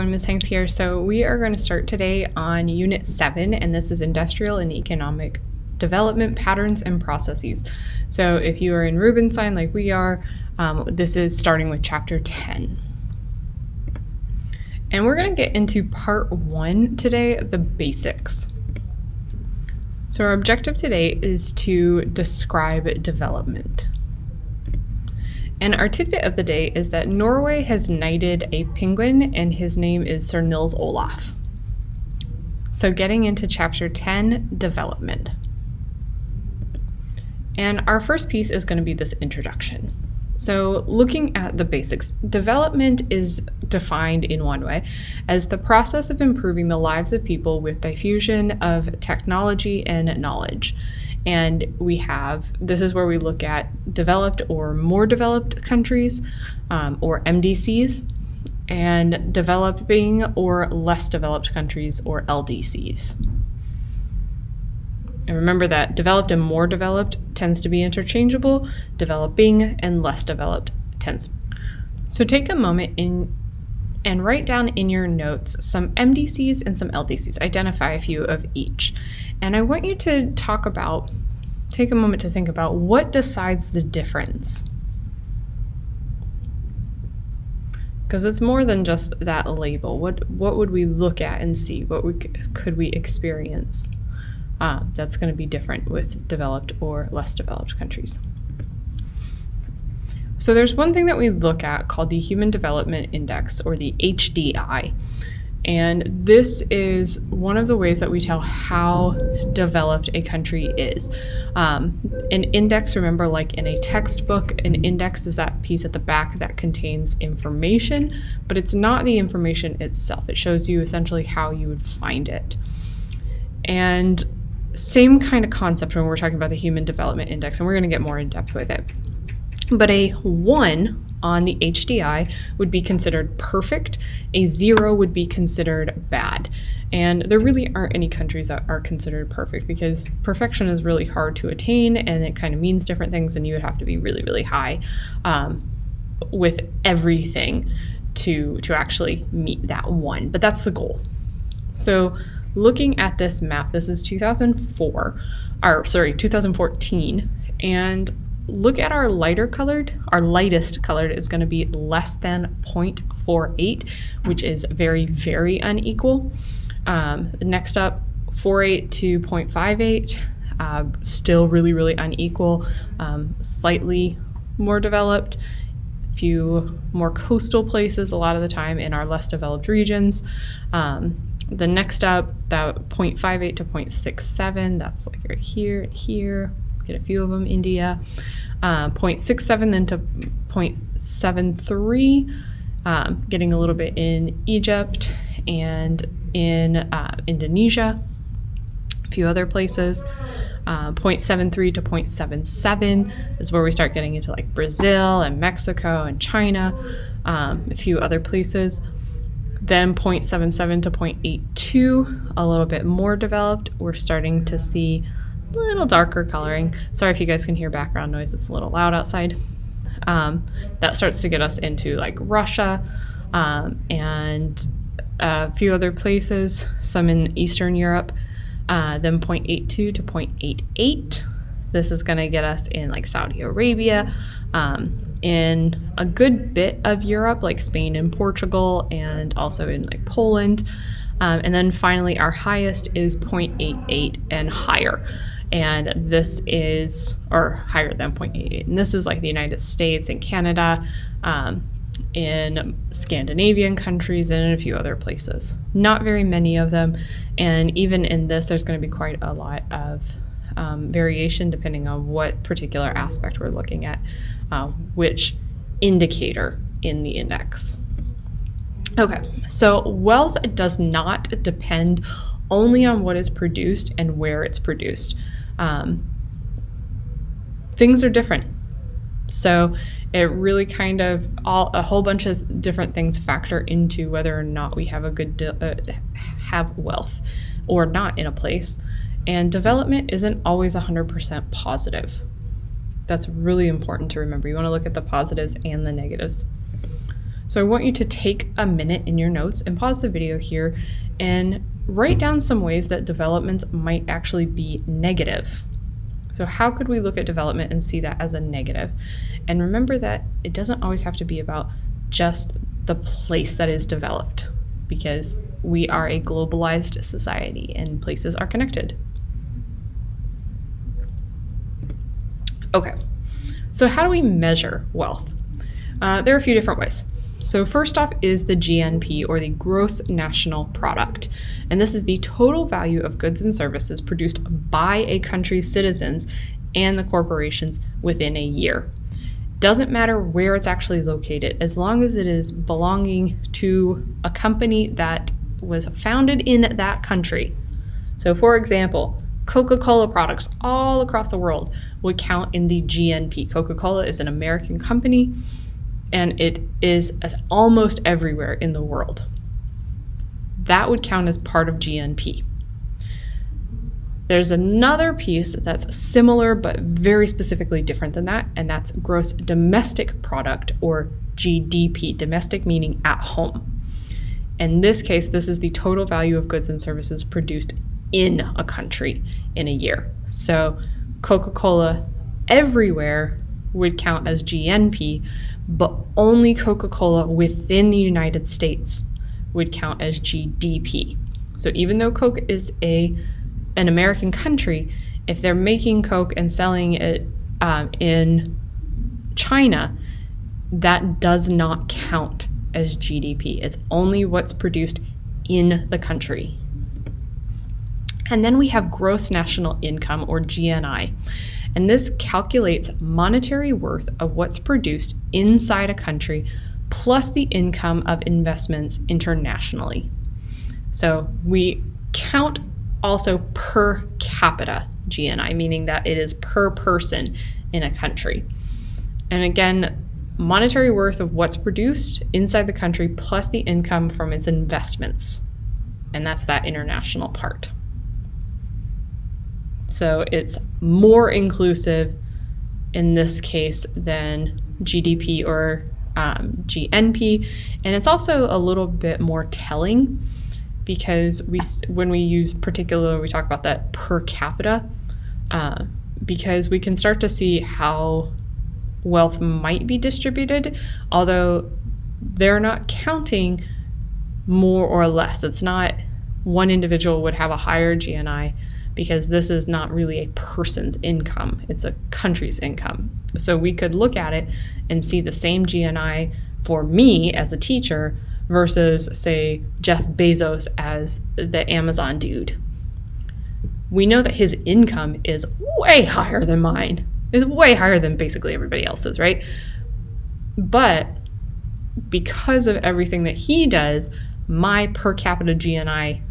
everyone, Ms. Hanks here. So we are going to start today on Unit 7, and this is Industrial and Economic Development Patterns and Processes. So if you are in Rubenstein like we are, this is starting with Chapter 10. And we're going to get into Part 1 today, the basics. So our objective today is to describe development. And our tidbit of the day is that Norway has knighted a penguin, and his name is Sir Nils Olaf. So getting into Chapter 10, development. And our first piece is going to be this introduction. So looking at the basics, development is defined in one way as the process of improving the lives of people with diffusion of technology and knowledge. And this is where we look at developed or more developed countries, or MDCs, and developing or less developed countries, or LDCs. And remember that developed and more developed tends to be interchangeable, developing and less developed tends. So take a moment and write down in your notes some MDCs and some LDCs. Identify a few of each. And I want you to take a moment to think about what decides the difference. Because it's more than just that label. What would we look at and see? What could we experience that's going to be different with developed or less developed countries? So there's one thing that we look at called the Human Development Index, or the HDI. And this is one of the ways that we tell how developed a country is. An index, remember, like in a textbook, an index is that piece at the back that contains information, but it's not the information itself. It shows you essentially how you would find it. And same kind of concept when we're talking about the Human Development Index, and we're going to get more in depth with it. But a 1 on the HDI would be considered perfect. A 0 would be considered bad. And there really aren't any countries that are considered perfect, because perfection is really hard to attain, and it kind of means different things, and you would have to be really, really high with everything to actually meet that 1. But that's the goal. So looking at this map, this is 2014, and look at our lightest colored is going to be less than 0.48, which is very, very unequal. Next up, 0.48 to 0.58, still really, really unequal, slightly more developed, a few more coastal places a lot of the time in our less developed regions. The next up, that 0.58 to 0.67, that's like right here and here. Get a few of them, India. 0.67 then to 0.73, getting a little bit in Egypt and in Indonesia, a few other places. 0.73 to 0.77 is where we start getting into like Brazil and Mexico and China, a few other places. Then 0.77 to 0.82, a little bit more developed. We're starting to see a little darker coloring. Sorry if you guys can hear background noise, it's a little loud outside. That starts to get us into like Russia and a few other places, some in Eastern Europe. Then 0.82 to 0.88. This is going to get us in like Saudi Arabia, in a good bit of Europe, like Spain and Portugal, and also in like Poland. And then finally, our highest is 0.88 and higher. And this is, or higher than 0.88. And this is like the United States and Canada, in Scandinavian countries, and in a few other places. Not very many of them. And even in this, there's going to be quite a lot of variation depending on what particular aspect we're looking at, which indicator in the index. Okay, so wealth does not depend only on what is produced and where it's produced. Things are different. So it really kind of a whole bunch of different things factor into whether or not we have a good have wealth or not in a place. And development isn't always 100% positive. That's really important to remember. You want to look at the positives and the negatives. So I want you to take a minute in your notes and pause the video here and write down some ways that developments might actually be negative. So how could we look at development and see that as a negative? And remember that it doesn't always have to be about just the place that is developed, because we are a globalized society and places are connected. Okay, so how do we measure wealth? There are a few different ways. So first off is the GNP, or the gross national product. And this is the total value of goods and services produced by a country's citizens and the corporations within a year. Doesn't matter where it's actually located, as long as it is belonging to a company that was founded in that country. So for example, Coca-Cola products all across the world would count in the GNP. Coca-Cola is an American company, and it is almost everywhere in the world. That would count as part of GNP. There's another piece that's similar but very specifically different than that, and that's gross domestic product, or GDP, domestic meaning at home. In this case, this is the total value of goods and services produced in a country in a year. So Coca-Cola everywhere would count as GNP, but only Coca-Cola within the United States would count as GDP. So even though Coke is an American country, if they're making Coke and selling it in China, that does not count as GDP. It's only what's produced in the country. And then we have gross national income, or GNI. And this calculates monetary worth of what's produced inside a country plus the income of investments internationally. So we count also per capita GNI, meaning that it is per person in a country. And again, monetary worth of what's produced inside the country plus the income from its investments. And that's that international part. So it's more inclusive in this case than GDP or GNP. And it's also a little bit more telling, because when we use particularly, we talk about that per capita, because we can start to see how wealth might be distributed, although they're not counting more or less. It's not one individual would have a higher GNI, because this is not really a person's income, it's a country's income. So we could look at it and see the same GNI for me as a teacher versus, say, Jeff Bezos as the Amazon dude. We know that his income is way higher than mine. It's way higher than basically everybody else's, right? But because of everything that he does, my per capita GNI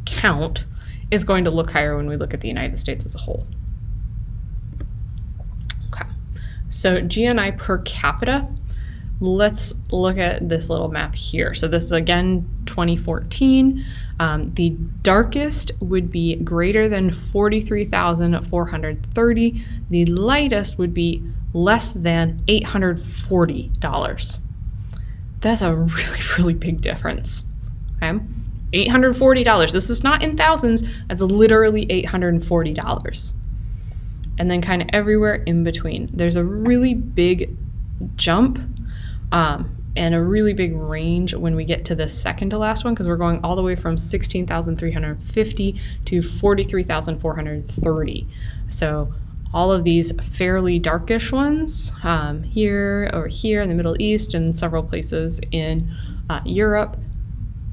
count is going to look higher when we look at the United States as a whole. Okay, so GNI per capita, let's look at this little map here. So this is again 2014. The darkest would be greater than $43,430. The lightest would be less than $840. That's a really, really big difference. Okay. $840. This is not in thousands. That's literally $840. And then kind of everywhere in between. There's a really big jump and a really big range when we get to the second to last one, because we're going all the way from 16,350 to 43,430. So all of these fairly darkish ones here, over here in the Middle East, and several places in Europe.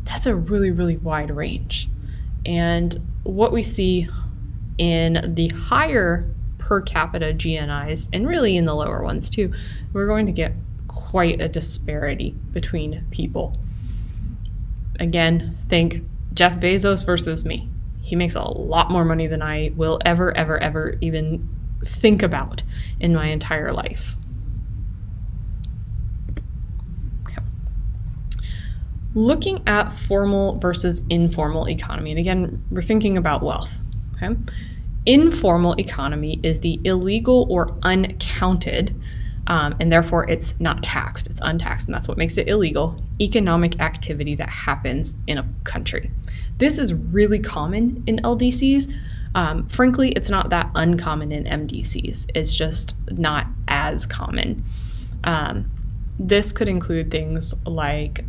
That's a really, really wide range. And what we see in the higher per capita GNIs, and really in the lower ones too, we're going to get quite a disparity between people. Again, think Jeff Bezos versus me. He makes a lot more money than I will ever even think about in my entire life. Looking at formal versus informal economy, and again, we're thinking about wealth. Okay? Informal economy is the illegal or uncounted and therefore it's not taxed, it's untaxed, and that's what makes it illegal, economic activity that happens in a country. This is really common in LDCs. Frankly, it's not that uncommon in MDCs. It's just not as common. This could include things like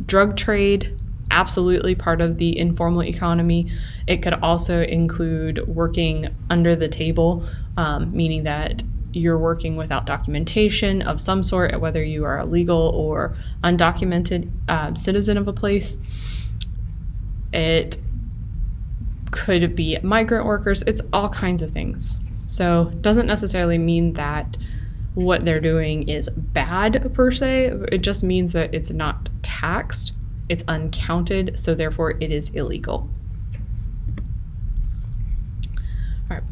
drug trade, absolutely part of the informal economy. It could also include working under the table, meaning that you're working without documentation of some sort, whether you are a legal or undocumented citizen of a place. It could be migrant workers. It's all kinds of things. So it doesn't necessarily mean that what they're doing is bad per se. It just means that it's not taxed, it's uncounted, so therefore it is illegal. All right.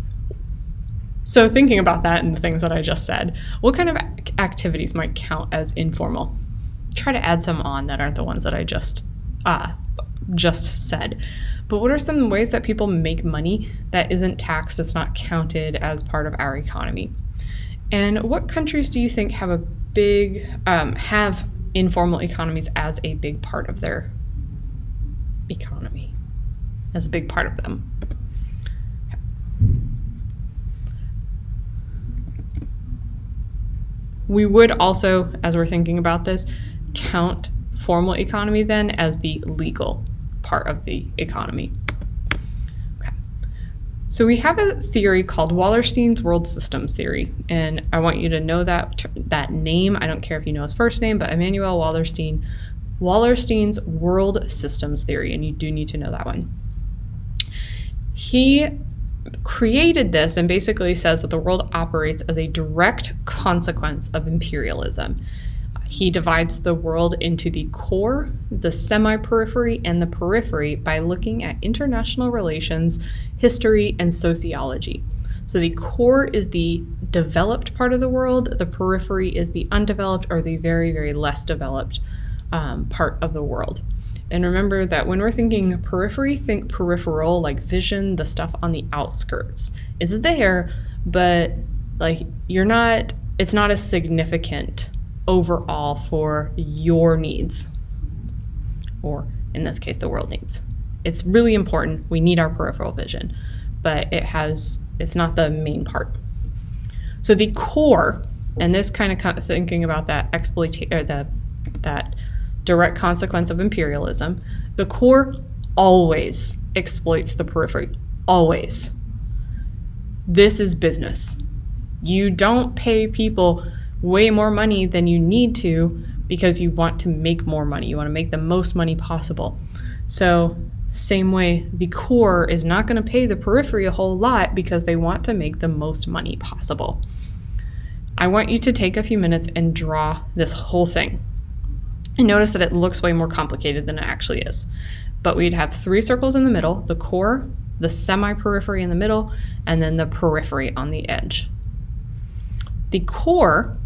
So thinking about that and the things that I just said, what kind of activities might count as informal? Try to add some on that aren't the ones that I just said. But what are some ways that people make money that isn't taxed, it's not counted as part of our economy? And what countries do you think have a big, have informal economies as a big part of their economy, as a big part of them? We would also, as we're thinking about this, count formal economy then as the legal part of the economy. Okay. So we have a theory called Wallerstein's world systems theory, and I want you to know that name. I don't care if you know his first name, but Immanuel Wallerstein, Wallerstein's world systems theory, and you do need to know that one. He created this and basically says that the world operates as a direct consequence of imperialism. He divides the world into the core, the semi-periphery, and the periphery by looking at international relations, history, and sociology. So the core is the developed part of the world, the periphery is the undeveloped or the very, very less developed part of the world. And remember that when we're thinking periphery, think peripheral, like vision, the stuff on the outskirts. It's there, but it's not as significant overall for your needs, or in this case, the world needs. It's really important. We need our peripheral vision, but it's not the main part. So the core, and this kind of thinking about that that direct consequence of imperialism, the core always exploits the periphery, always. This is business. You don't pay people way more money than you need to because you want to make more money. You want to make the most money possible. So same way, the core is not going to pay the periphery a whole lot because they want to make the most money possible. I want you to take a few minutes and draw this whole thing. And notice that it looks way more complicated than it actually is. But we'd have 3 circles in the middle, the core, the semi-periphery in the middle, and then the periphery on the edge. The core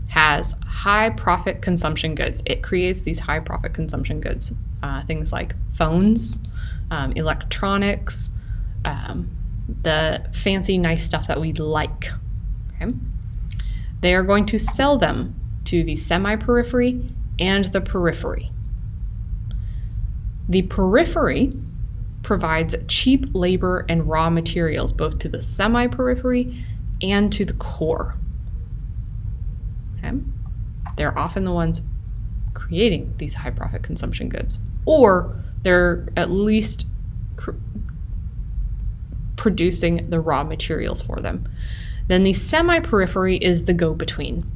has high profit consumption goods. It creates these high profit consumption goods, things like phones, electronics, the fancy nice stuff that we like. Okay? They are going to sell them to the semi-periphery and the periphery. The periphery provides cheap labor and raw materials both to the semi-periphery and to the core. Okay? They're often the ones creating these high profit consumption goods, or they're at least producing the raw materials for them. Then the semi-periphery is the go-between.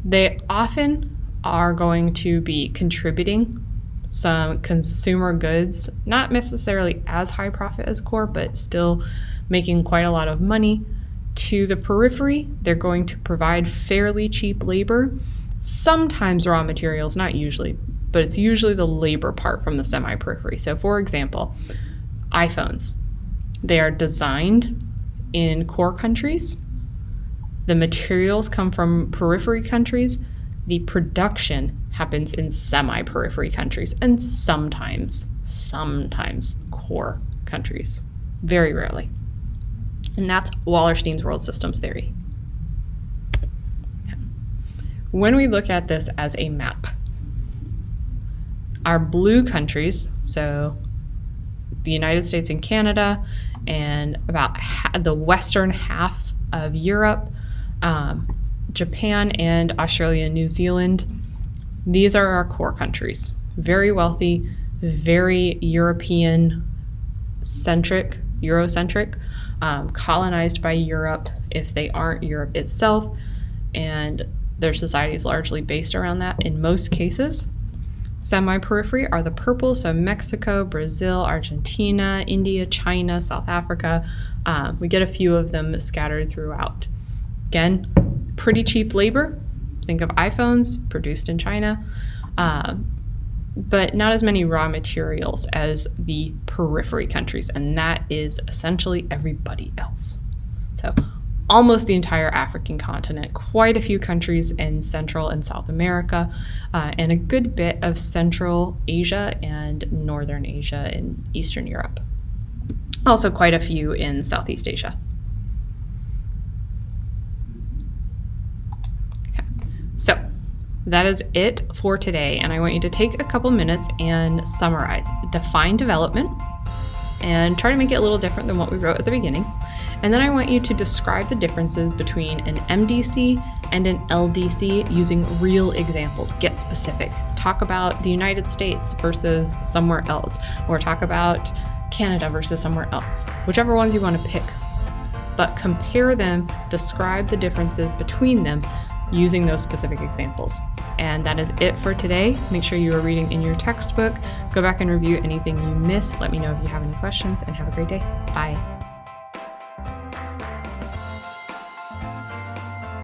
They often are going to be contributing some consumer goods, not necessarily as high profit as core, but still making quite a lot of money. To the periphery, they're going to provide fairly cheap labor, sometimes raw materials, not usually, but it's usually the labor part from the semi-periphery. So for example, iPhones, they are designed in core countries. The materials come from periphery countries. The production happens in semi-periphery countries and sometimes core countries, very rarely. And that's Wallerstein's world systems theory. when we look at this as a map, our blue countries, so the United States and Canada, and about the western half of Europe, Japan and Australia and New Zealand, these are our core countries. Very wealthy, very European-centric, Eurocentric, colonized by Europe if they aren't Europe itself, and their society is largely based around that in most cases. Semi-periphery are the purple, so Mexico, Brazil, Argentina, India, China, South Africa. We get a few of them scattered throughout. Again, pretty cheap labor. Think of iPhones produced in China, but not as many raw materials as the periphery countries, and that is essentially everybody else. So almost the entire African continent, quite a few countries in Central and South America, and a good bit of Central Asia and Northern Asia and Eastern Europe. Also quite a few in Southeast Asia. Okay. So that is it for today, and I want you to take a couple minutes and summarize. Define development, and try to make it a little different than what we wrote at the beginning. And then I want you to describe the differences between an MDC and an LDC using real examples. Get specific. Talk about the United States versus somewhere else, or talk about Canada versus somewhere else, whichever ones you want to pick. But compare them, describe the differences between them using those specific examples. And that is it for today. Make sure you are reading in your textbook. Go back and review anything you missed. Let me know if you have any questions, and have a great day. Bye.